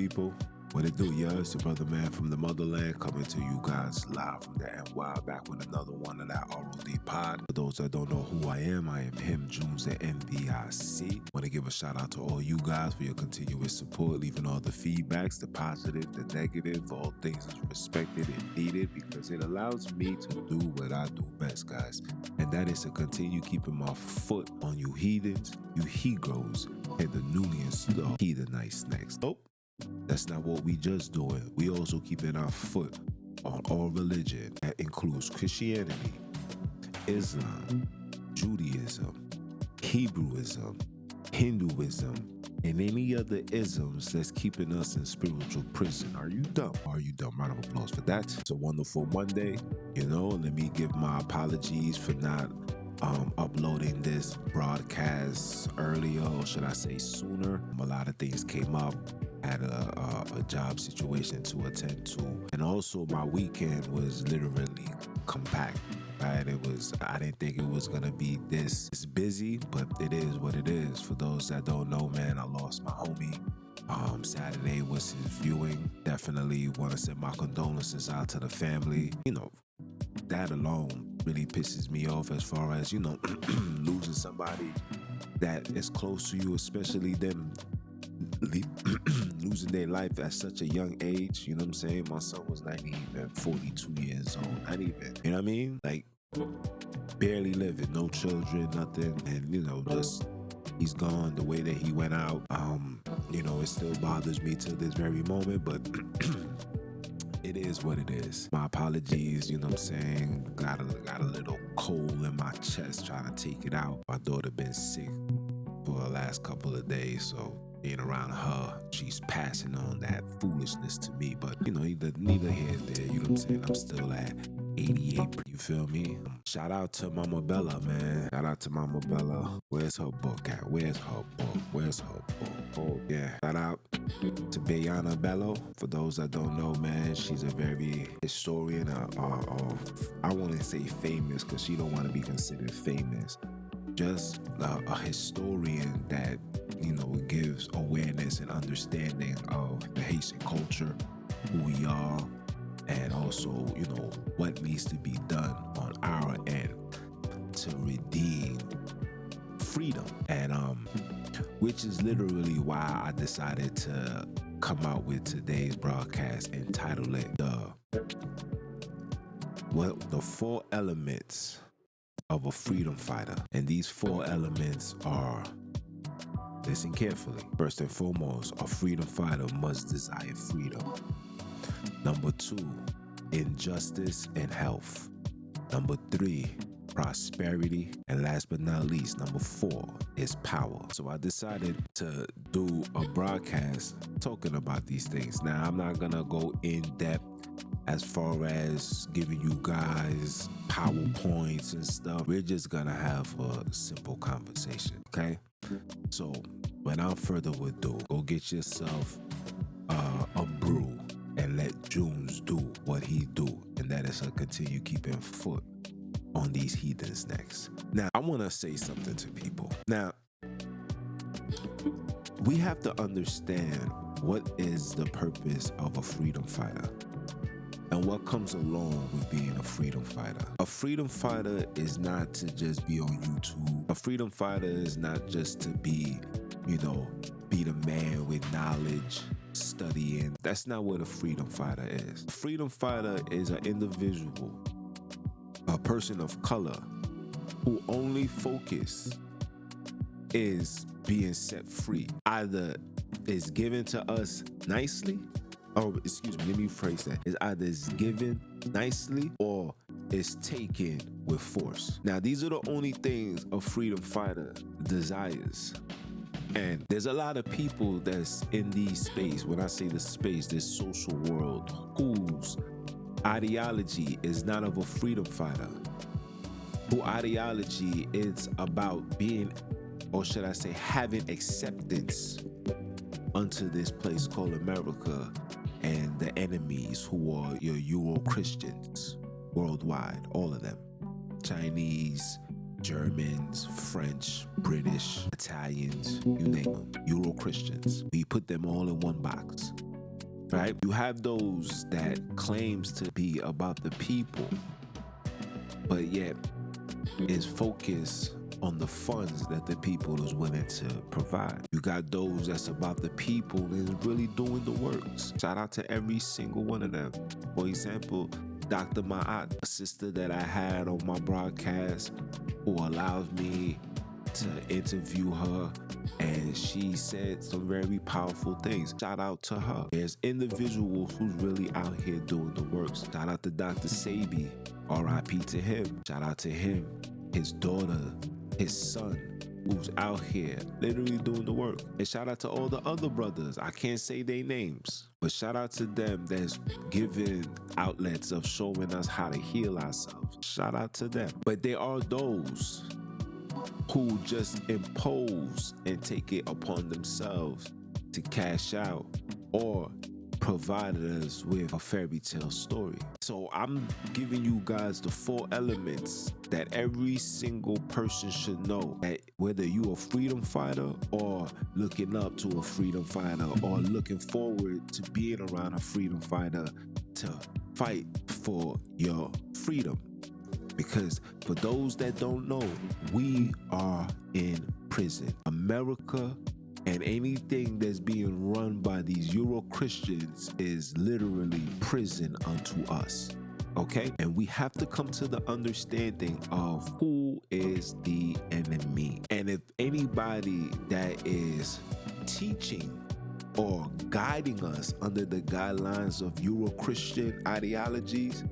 people? What it do, yeah? It's your brother man from the motherland coming to you guys live from the NY, back with another one of that ROD pod. For those that don't know who I am him, Junes, the MVIC. Want to give a shout out to all you guys for your continuous support, leaving all the feedbacks, the positive, the negative, all things is respected and needed, because it allows me to do what I do best, guys. And that is to continue keeping my foot on you heathens, you he-gros, and the newly installed heathenites next. Nope. That's not what we just doing. We also keeping our foot on all religion. That includes Christianity, Islam, Judaism, Hebrewism, Hinduism, and any other isms that's keeping us in spiritual prison. Are you dumb? Are you dumb? Round of applause for that. It's a wonderful Monday. Let me give my apologies for not uploading this broadcast earlier, or should I say sooner. A lot of things came up. Had a job situation to attend to, and also my weekend was literally compact, right? I didn't think it was gonna be this busy, but it is what it is. For those that don't know, man, I lost my homie. Saturday was his viewing. Definitely want to send my condolences out to the family. That alone really pisses me off, as far as losing somebody that is close to you, especially them losing their life at such a young age. You know what I'm saying? My son was not even 42 years old. Not even, you know what I mean? Like, barely living, no children, nothing. And, just, he's gone the way that he went out. It still bothers me to this very moment, but it is what it is. My apologies, you know what I'm saying? Got a little cold in my chest trying to take it out. My daughter been sick for the last couple of days, so being around her, she's passing on that foolishness to me. But neither here nor there. You know what I'm saying? I'm still at 88. You feel me? Shout out to Mama Bella, man. Shout out to Mama Bella. Where's her book at? Where's her book? Oh yeah. Shout out to Bayana Bello. For those that don't know, man, she's a very historian. I want to say famous, because she don't want to be considered famous. Just a historian that gives awareness and understanding of the Haitian culture, who we are, and also what needs to be done on our end to redeem freedom. And which is literally why I decided to come out with today's broadcast, entitled it the 4 elements of a freedom fighter. And these 4 elements are, listen carefully. First and foremost, a freedom fighter must desire freedom. Number 2, injustice and health. Number 3, prosperity. And last but not least, number 4 is power. So I decided to do a broadcast talking about these things. Now, I'm not gonna go in depth as far as giving you guys PowerPoints and stuff. We're just gonna have a simple conversation, okay? So without further ado, go get yourself a brew and let Junes do what he do, and that is to continue keeping foot on these heathens next. Now, I want to say something to people. Now, we have to understand what is the purpose of a freedom fighter and what comes along with being a freedom fighter. A freedom fighter is not to just be on YouTube. A freedom fighter is not just to be the man with knowledge, studying. That's not what a freedom fighter is. A freedom fighter is an individual, a person of color, who only focus is being set free. Either is given to us nicely, or excuse me, let me phrase that. It's either is given nicely or is taken with force. Now, these are the only things a freedom fighter desires. And there's a lot of people that's in these space. When I say the space, this social world, whose ideology is not of a freedom fighter, whose ideology is about being, or should I say, having acceptance unto this place called America and the enemies who are your Euro-Christians worldwide, all of them. Chinese, Germans, French, British, Italians, you name them, Euro-Christians. We put them all in one box. right? You have those that claims to be about the people, but yet is focused on the funds that the people is willing to provide. You got those that's about the people and is really doing the works. Shout out to every single one of them. For example, Dr. Ma'at, a sister that I had on my broadcast who allows me to interview her, and she said some very powerful things. Shout out to her. There's individuals who's really out here doing the works. Shout out to Dr. Sabi, R.I.P. to him. Shout out to him, his daughter, his son, who's out here literally doing the work. And shout out to all the other brothers. I can't say their names, but shout out to them that's giving outlets of showing us how to heal ourselves. Shout out to them. But there are those who just impose and take it upon themselves to cash out or provide us with a fairy tale story. So I'm giving you guys the 4 elements that every single person should know, that whether you a freedom fighter or looking up to a freedom fighter or looking forward to being around a freedom fighter to fight for your freedom. Because for those that don't know, we are in prison. America and anything that's being run by these Euro-Christians is literally prison unto us. Okay? And we have to come to the understanding of who is the enemy. And if anybody that is teaching or guiding us under the guidelines of Euro-Christian ideologies,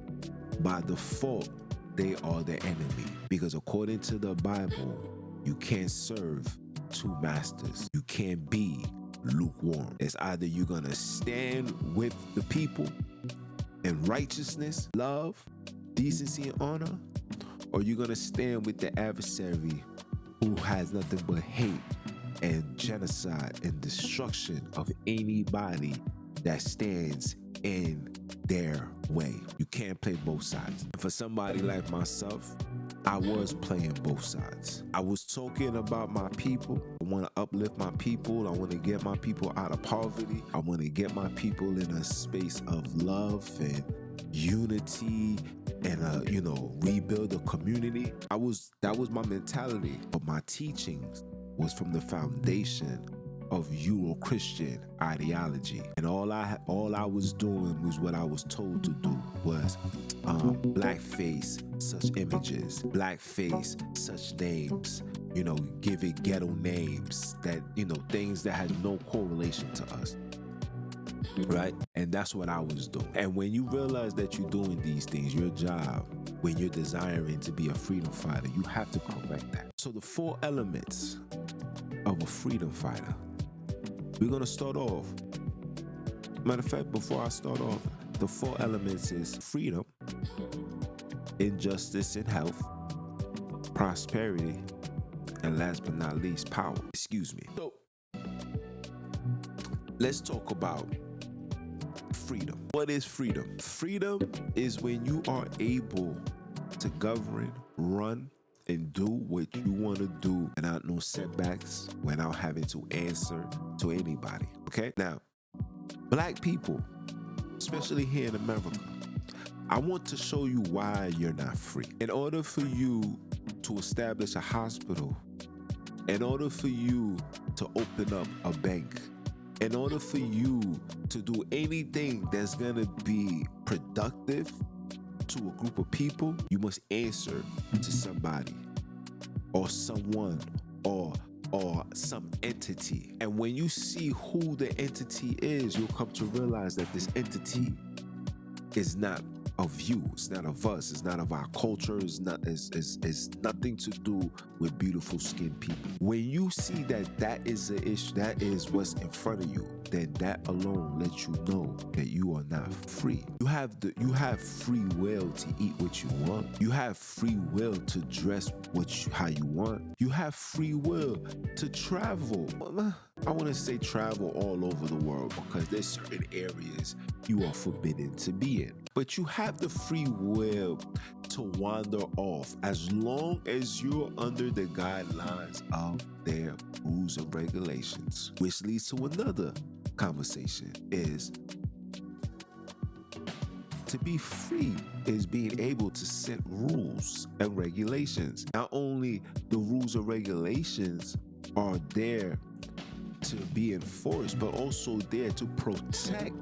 by default, they are the enemy. Because according to the Bible, you can't serve 2 masters. You can't be lukewarm. It's either you're gonna stand with the people in righteousness, love, decency, and honor, or you're gonna stand with the adversary who has nothing but hate and genocide and destruction of anybody that stands in their way. You can't play both sides. For somebody like myself, I was playing both sides. I was talking about my people. I want to uplift my people. I want to get my people out of poverty. I want to get my people in a space of love and unity and rebuild a community. That was my mentality. But my teachings was from the foundation of Euro-Christian ideology, and all I was doing was what I was told to do, was blackface such images, blackface such names, give it ghetto names that things that had no correlation to us, right? And that's what I was doing. And when you realize that you're doing these things, your job, when you're desiring to be a freedom fighter, you have to correct that. So the 4 elements of a freedom fighter. We're going to start off. Matter of fact, before I start off, the 4 elements is freedom, injustice and health, prosperity, and last but not least, power. Excuse me. So, let's talk about freedom. What is freedom? Freedom is when you are able to govern, run, and do what you want to do without no setbacks, without having to answer to anybody. Okay? Now, black people, especially here in America, I want to show you why you're not free. In order for you to establish a hospital, in order for you to open up a bank, in order for you to do anything that's gonna be productive to a group of people, you must answer to somebody or someone or some entity. And when you see who the entity is, you'll come to realize that this entity is not of you, it's not of us, it's not of our culture, it's nothing to do with beautiful skinned people. When you see that is the issue, that is what's in front of you, then that alone lets you know that you are not free. You have free will to eat what you want. You have free will to dress how you want. You have free will to travel. I want to say travel all over the world, because there's certain areas you are forbidden to be in. But you have the free will to wander off as long as you're under the guidelines of their rules and regulations. Which leads to another conversation, is To be free is being able to set rules and regulations. Not only the rules and regulations are there to be enforced, but also there to protect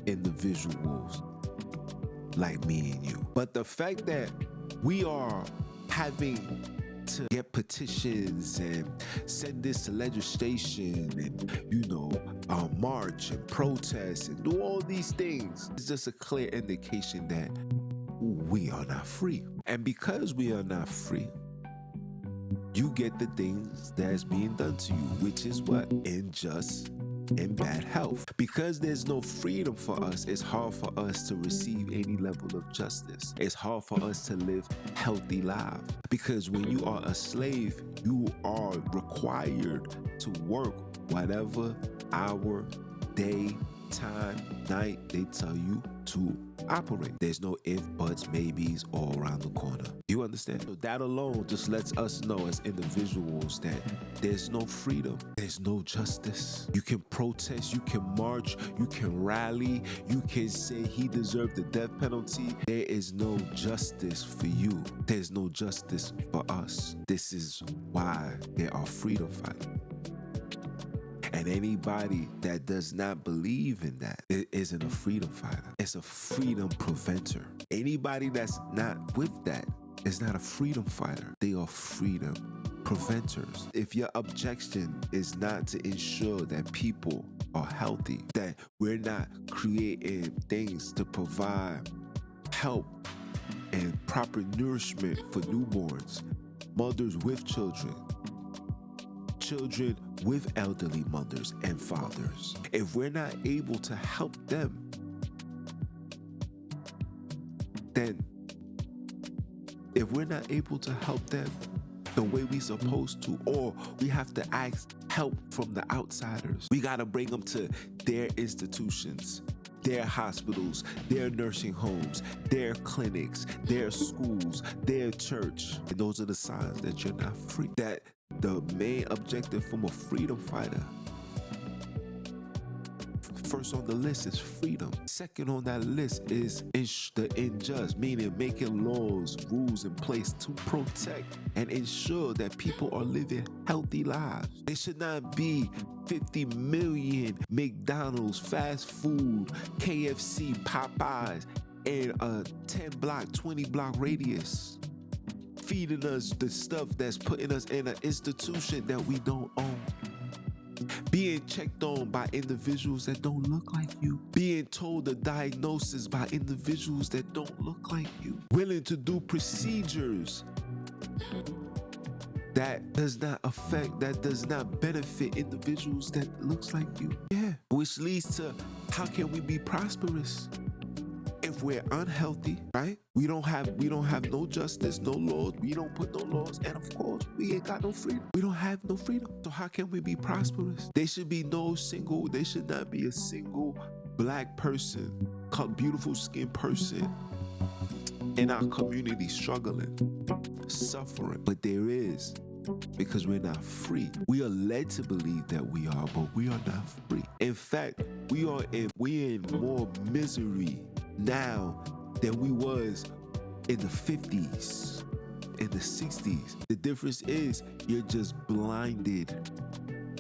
individuals like me and you. But the fact that we are having to get petitions and send this to legislation and march and protest and do all these things is just a clear indication that we are not free. And because we are not free, you get the things that's being done to you, which is what? Unjust and bad health. Because there's no freedom for us, it's hard for us to receive any level of justice. It's hard for us to live healthy lives. Because when you are a slave, you are required to work whatever hour, day, time, night they tell you to operate. There's no if, buts, maybes all around the corner. You understand? So that alone just lets us know as individuals that there's no freedom, there's no justice. You can protest, you can march, you can rally, you can say he deserved the death penalty. There is no justice for you. There's no justice for us. This is why there are freedom fighters. And anybody that does not believe in that, it isn't a freedom fighter. It's a freedom preventer. Anybody that's not with that is not a freedom fighter. They are freedom preventers. If your objection is not to ensure that people are healthy, that we're not creating things to provide help and proper nourishment for newborns, mothers with children, children with elderly mothers and fathers. If we're not able to help them, then if we're not able to help them the way we're supposed to, or we have to ask help from the outsiders, we got to bring them to their institutions, their hospitals, their nursing homes, their clinics, their schools, their church. And those are the signs that you're not free. That the main objective from a freedom fighter, first on the list is freedom. Second on that list is the unjust, meaning making laws, rules in place to protect and ensure that people are living healthy lives. There should not be 50 million McDonald's, fast food, KFC, Popeyes in a 10 block, 20 block radius, feeding us the stuff that's putting us in an institution that we don't own. Being checked on by individuals that don't look like you. Being told a diagnosis by individuals that don't look like you. Willing to do procedures that does not benefit individuals that looks like you. Yeah, which leads to, how can we be prosperous if we're unhealthy, right? We don't have no justice, no laws. We don't put no laws, and of course, we ain't got no freedom. We don't have no freedom. So how can we be prosperous? There should not be a single black person, beautiful skinned person in our community struggling, suffering. But there is, because we're not free. We are led to believe that we are, but we are not free. In fact, we're in more misery now than we was in the 50s, in the 60s. The difference is you're just blinded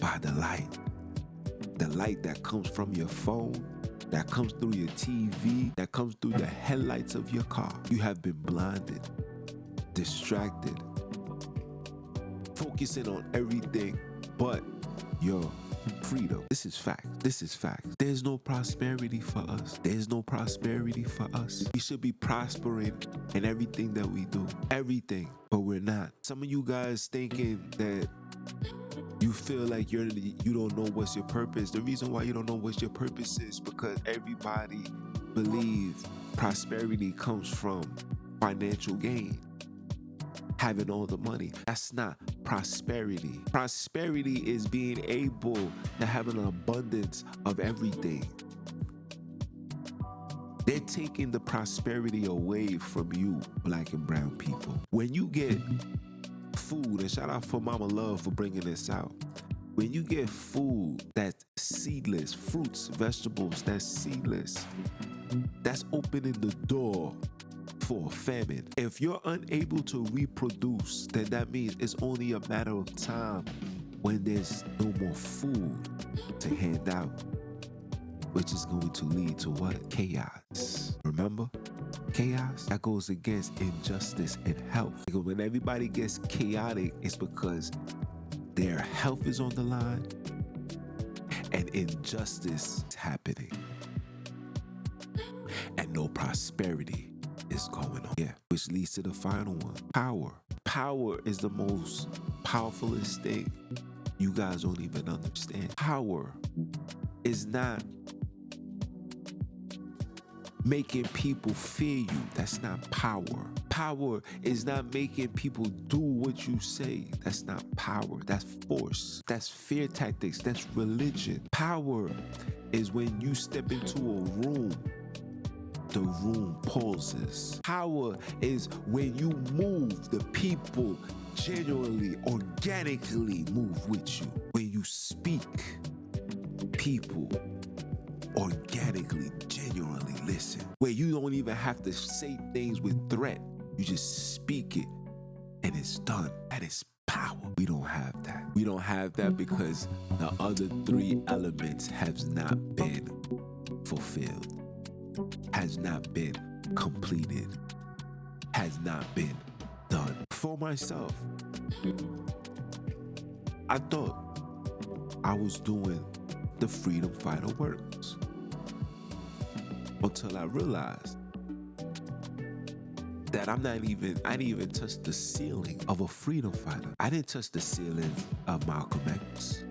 by the light that comes from your phone, that comes through your TV, that comes through the headlights of your car. You have been blinded, distracted, focusing on everything but your freedom. This is fact. There's no prosperity for us. We should be prospering in everything that we do. Everything. But we're not. Some of you guys thinking that you feel like you don't know what's your purpose. The reason why you don't know what your purpose is because everybody believes prosperity comes from financial gain. Having all the money. That's not prosperity. Prosperity is being able to have an abundance of everything. They're taking the prosperity away from you, black and brown people. When you get food, and shout out for Mama Love for bringing this out. When you get food that's seedless, fruits, vegetables that's seedless, That's opening the door for a famine. If you're unable to reproduce, then that means it's only a matter of time when there's no more food to hand out, which is going to lead to what? Chaos. Remember? Chaos, that goes against injustice and health. Because when everybody gets chaotic, it's because their health is on the line and injustice is happening. And no prosperity is going on. Yeah, which leads to the final one. Power. Power is the most powerfulest thing you guys don't even understand. Power is not making people fear you. That's not power. Power is not making people do what you say. That's not power. That's force. That's fear tactics. That's religion. Power is when you step into a room, the room pauses. Power is when you move, the people genuinely, organically move with you. When you speak, people organically, genuinely listen. Where you don't even have to say things with threat. You just speak it and it's done. That is power. We don't have that. We don't have that because the other three elements have not been fulfilled, has not been completed, has not been done. For myself, I thought I was doing the freedom fighter works until I realized that I didn't even touch the ceiling of a freedom fighter. I didn't touch the ceiling of Malcolm X,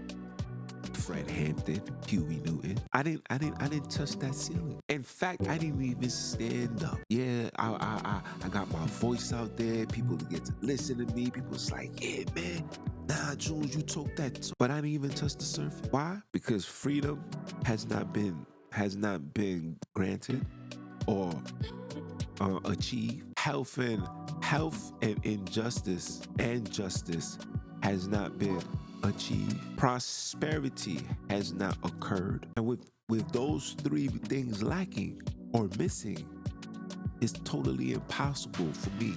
Fred Hampton, Huey Newton. I didn't touch that ceiling. In fact, I didn't even stand up. Yeah, I got my voice out there. People get to listen to me. People's like, yeah, man, nah, Jules, you talk that talk. But I didn't even touch the surface. Why? Because freedom has not been granted or achieved. Health and injustice and justice has not been achieved. Prosperity has not occurred. And with those three things lacking or missing, it's totally impossible for me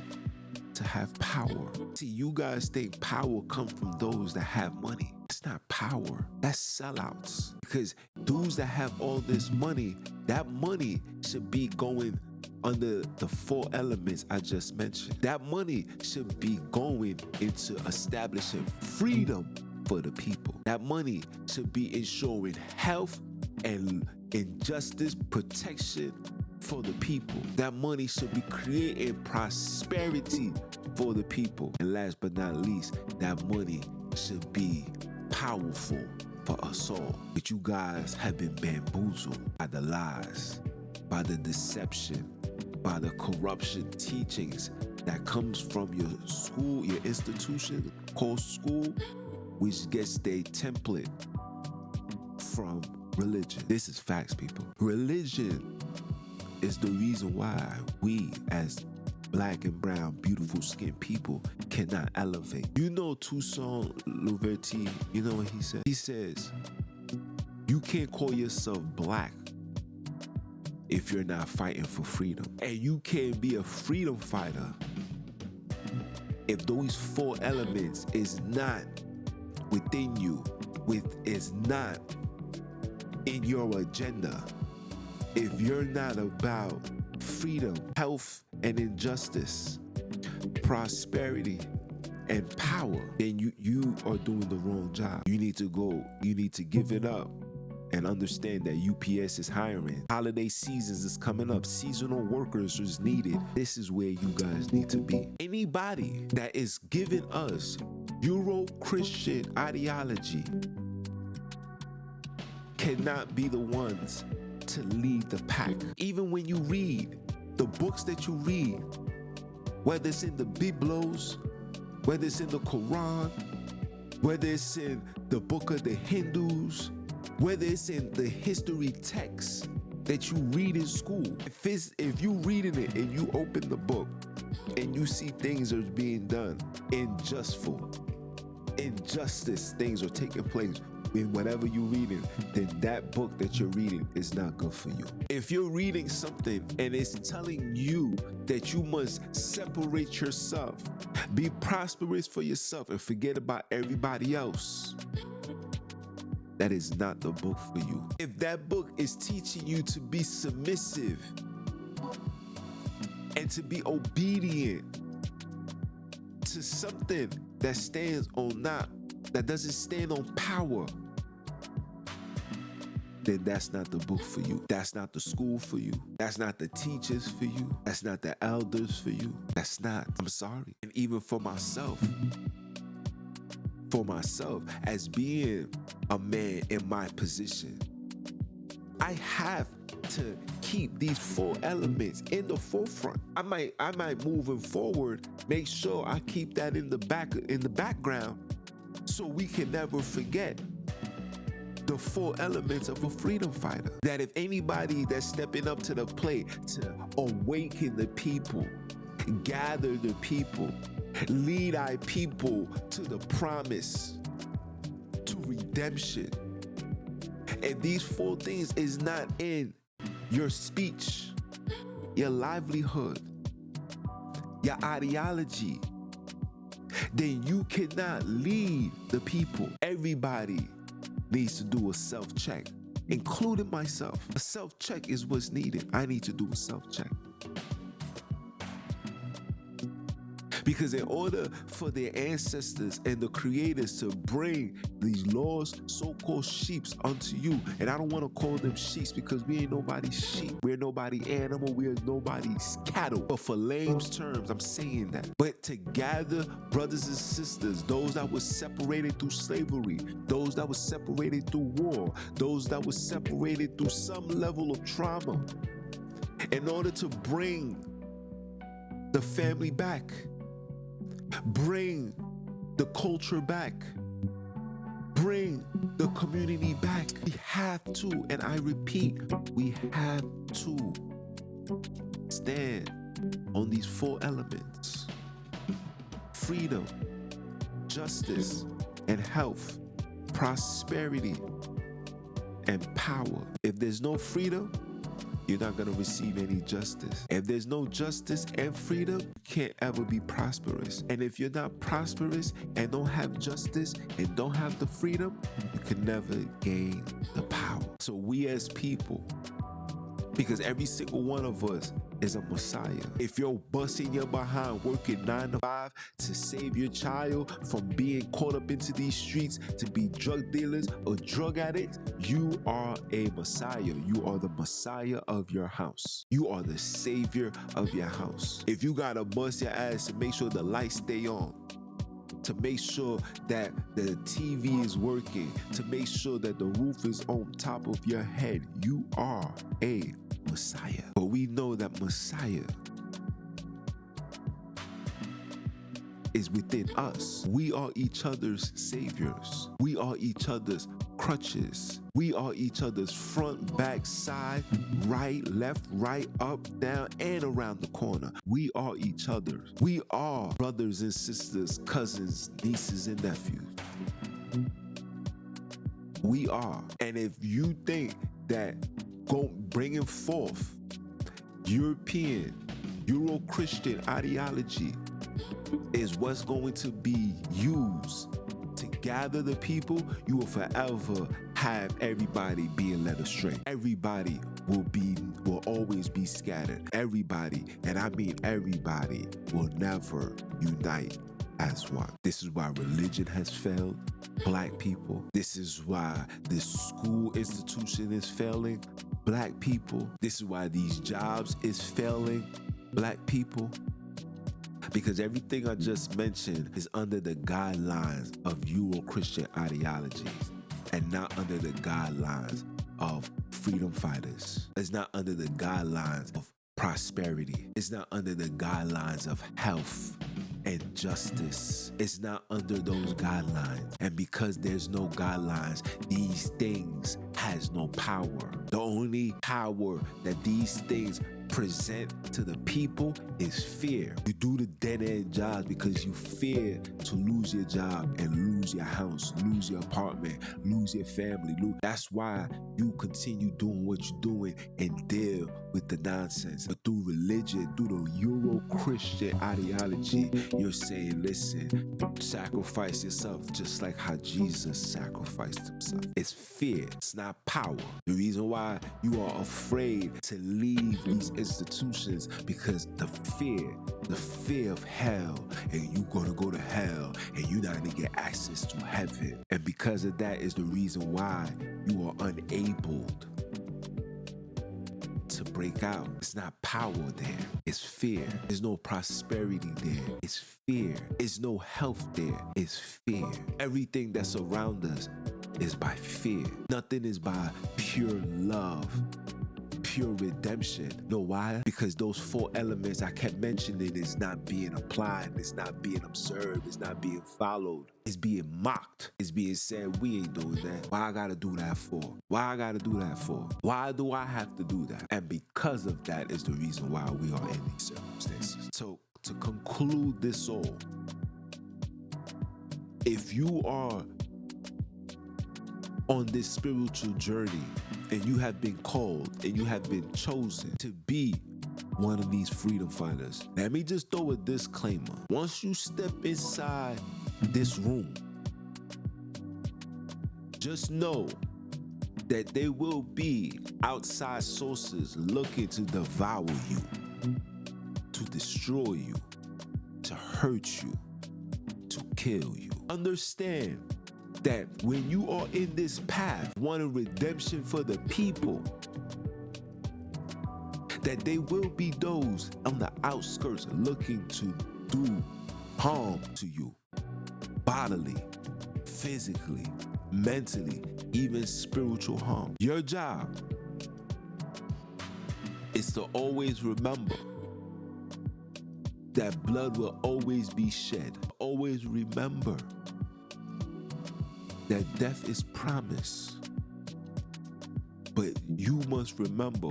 to have power. See, you guys think power comes from those that have money. It's not power. That's sellouts. Because those that have all this money, that money should be going under the four elements I just mentioned. That money should be going into establishing freedom for the people. That money should be ensuring health and injustice protection for the people. That money should be creating prosperity for the people. And last but not least, that money should be powerful for us all. But you guys have been bamboozled by the lies, by the deception, by the corruption teachings that comes from your school, your institution called school, which gets their template from religion. This is facts, people. Religion is the reason why we as black and brown, beautiful skinned people cannot elevate. You know Toussaint Louverture, you know what he said? He says, you can't call yourself black if you're not fighting for freedom. And you can't be a freedom fighter if those four elements is not within you, is not in your agenda. If you're not about freedom, health and injustice, prosperity and power, then you are doing the wrong job. You need to give it up and understand that UPS is hiring. Holiday seasons is coming up. Seasonal workers is needed. This is where you guys need to be. Anybody that is giving us Euro-Christian ideology cannot be the ones to lead the pack. Even when you read the books that you read, whether it's in the Biblos, whether it's in the Quran, whether it's in the book of the Hindus, whether it's in the history texts that you read in school, if you reading it and you open the book and you see things are being done injustice, things are taking place, in whatever you're reading, then that book that you're reading is not good for you. If you're reading something and it's telling you that you must separate yourself, be prosperous for yourself, and forget about everybody else, that is not the book for you. If that book is teaching you to be submissive and to be obedient to something that stands on that doesn't stand on power, then that's not the book for you. That's not the school for you. That's not the teachers for you. That's not the elders for you. That's not. I'm sorry. And even for myself, as being a man in my position, I have to keep these 4 elements in the forefront. I might moving forward, make sure I keep that in the background, so we can never forget the 4 elements of a freedom fighter. That if anybody that's stepping up to the plate to awaken the people, gather the people, lead our people to the promise, to redemption, if these 4 things is not in your speech, your livelihood, your ideology, then you cannot lead the people. Everybody needs to do a self-check, including myself. A self-check is what's needed. I need to do a self-check. Because in order for their ancestors and the creators to bring these lost so-called sheeps unto you, and I don't want to call them sheeps because we ain't nobody's sheep. We're nobody animal. We are nobody's cattle. But for lame's terms, I'm saying that. But to gather brothers and sisters, those that were separated through slavery, those that were separated through war, those that were separated through some level of trauma, in order to bring the family back, bring the culture back, bring the community back. We have to, and I repeat, we have to stand on these 4 elements: freedom, justice, and health, prosperity, and power. If there's no freedom, you're not going to receive any justice. If there's no justice and freedom, you can't ever be prosperous. And if you're not prosperous and don't have justice and don't have the freedom, you can never gain the power. So we as people, because every single one of us is a Messiah. If you're busting your behind working 9 to 5 to save your child from being caught up into these streets to be drug dealers or drug addicts, you are a Messiah. You are the Messiah of your house. You are the savior of your house. If you gotta bust your ass to make sure the lights stay on, to make sure that the TV is working, to make sure that the roof is on top of your head, you are a Messiah. But we know that Messiah is within us. We are each other's saviors. We are each other's crutches. We are each other's front, back, side, right, left, right, up, down, and around the corner. We are each other. We are brothers and sisters, cousins, nieces, and nephews. We are. And if you think that bringing forth European, Euro-Christian ideology is what's going to be used to gather the people, you will forever have everybody being led astray. Everybody will always be scattered. Everybody, and I mean everybody, will never unite as one. This is why religion has failed Black people. This is why this school institution is failing Black people. This is why these jobs is failing Black people. Because everything I just mentioned is under the guidelines of Euro-Christian ideologies and not under the guidelines of freedom fighters. It's not under the guidelines of prosperity. It's not under the guidelines of health and justice. It's not under those guidelines. And because there's no guidelines, these things has no power. The only power that these things present to the people is fear. You do the dead-end jobs because you fear to lose your job and lose your house, lose your apartment, lose your family. That's why you continue doing what you're doing and deal with the nonsense. But through religion, through the Euro-Christian ideology, you're saying, listen, sacrifice yourself just like how Jesus sacrificed himself. It's fear. It's not power. The reason why you are afraid to leave these institutions because the fear of hell, and you're gonna go to hell and you're not gonna get access to heaven. And because of that is the reason why you are unable to break out. It's not power there. It's fear. There's no prosperity there. It's fear. There's no health there. It's fear. Everything that's around us is by fear. Nothing is by pure love, pure redemption. Know why? Because those 4 elements I kept mentioning is not being applied, it's not being observed, it's not being followed. It's being mocked. It's being said, we ain't doing that. Why I gotta do that for? Why I gotta do that for? Why do I have to do that? And because of that is the reason why we are in these circumstances. So to conclude this all, if you are on this spiritual journey and you have been called and you have been chosen to be one of these freedom fighters, let me just throw a disclaimer. Once you step inside this room, just know that there will be outside sources looking to devour you, to destroy you, to hurt you, to kill you. Understand that when you are in this path, wanting redemption for the people, that there will be those on the outskirts looking to do harm to you, bodily, physically, mentally, even spiritual harm. Your job is to always remember that blood will always be shed. Always remember that death is promised, but you must remember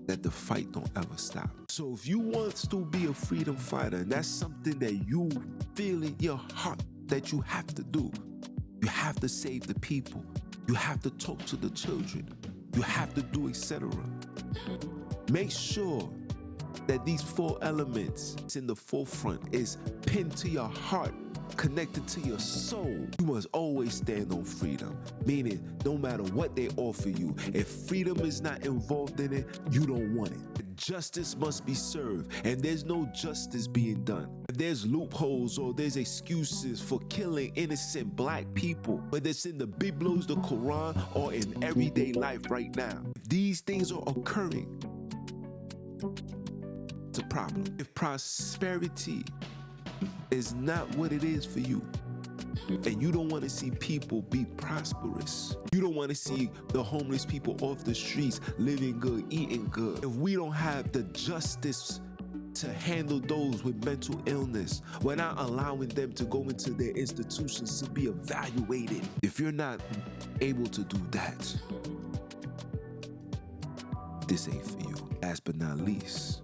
that the fight don't ever stop. So if you want to be a freedom fighter, and that's something that you feel in your heart that you have to do, you have to save the people, you have to talk to the children, you have to do etc. Make sure that these 4 elements in the forefront is pinned to your heart, connected to your soul. You must always stand on freedom, meaning no matter what they offer you, if freedom is not involved in it, you don't want it. Justice must be served, and there's no justice being done. If there's loopholes or there's excuses for killing innocent black people, whether it's in the Biblos, the Quran, or in everyday life right now, if these things are occurring, it's a problem. If prosperity is not what it is for you, and you don't want to see people be prosperous, you don't want to see the homeless people off the streets living good, eating good, if we don't have the justice to handle those with mental illness, we're not allowing them to go into their institutions to be evaluated. If you're not able to do that, this ain't for you. Last but not least,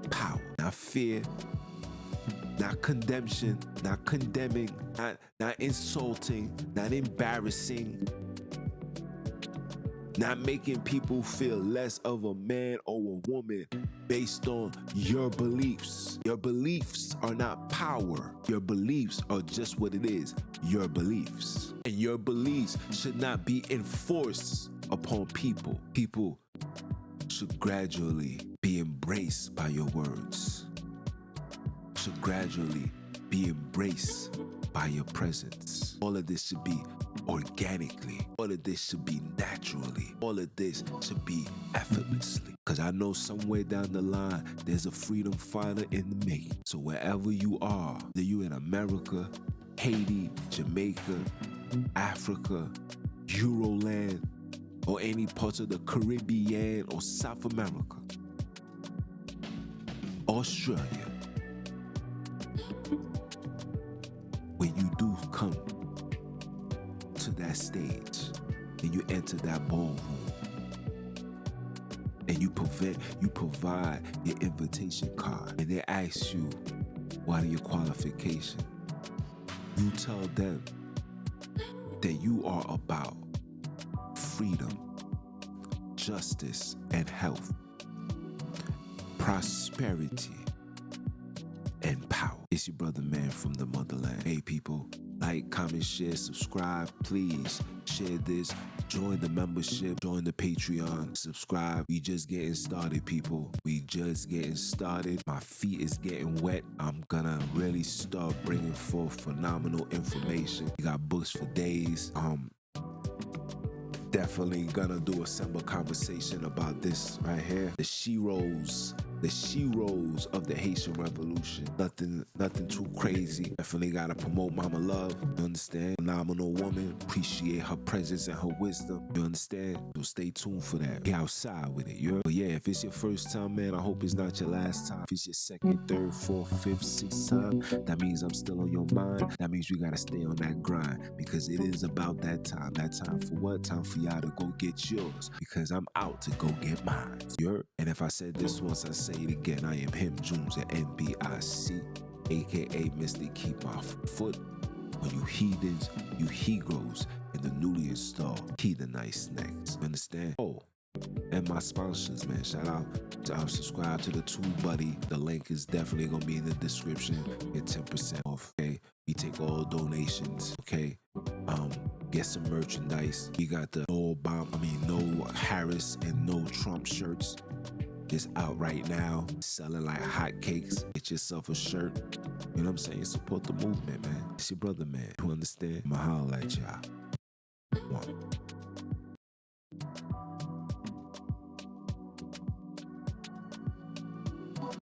power. Not fear, not condemnation, not condemning, not insulting, not embarrassing, not making people feel less of a man or a woman based on your beliefs. Your beliefs are not power. Your beliefs are just what it is, your beliefs. And your beliefs should not be enforced upon people. People should gradually be embraced by your words, should gradually be embraced by your presence. All of this should be organically. All of this should be naturally. All of this should be effortlessly. Because I know somewhere down the line, there's a freedom fighter in the making. So wherever you are, whether you in America, Haiti, Jamaica, Africa, Euroland, or any parts of the Caribbean or South America, Australia, when you do come to that stage and you enter that ballroom and you provide your invitation card, and they ask you, what are your qualifications? You tell them that you are about freedom, justice, and health, prosperity, and power. It's your brother man from the motherland. Hey people, like, comment, share, subscribe. Please share this. Join the membership, join the Patreon, subscribe. We just getting started, people. We just getting started. My feet is getting wet. I'm gonna really start bringing forth phenomenal information. We got books for days. Definitely gonna do a simple conversation about this right here. The sheroes of the Haitian Revolution. Nothing too crazy. Definitely gotta promote Mama Love. You understand? Phenomenal woman. Appreciate her presence and her wisdom. You understand? So stay tuned for that. Be outside with it. But yeah, if it's your first time, man, I hope it's not your last time. If it's your second, third, fourth, fifth, sixth time, that means I'm still on your mind. That means we gotta stay on that grind, because it is about that time. That time for what? Time for y'all to go get yours, because I'm out to go get mine. And if I said this once, I say it again. I am him, Jones, at NBIC, aka Mr. Keep My Foot on you heathens, you he-grows, and the newly installed heathenize snacks. Understand? Oh, and my sponsors, man. Shout out to subscribe to the TubeBuddy. The link is definitely gonna be in the description. Get 10% off. Okay, we take all donations. Okay, get some merchandise. We got the no Harris and no Trump shirts. It's out right now, selling like hotcakes. Get yourself a shirt. You know what I'm saying? Support the movement, man. It's your brother, man. You understand? I'ma holla at y'all. One.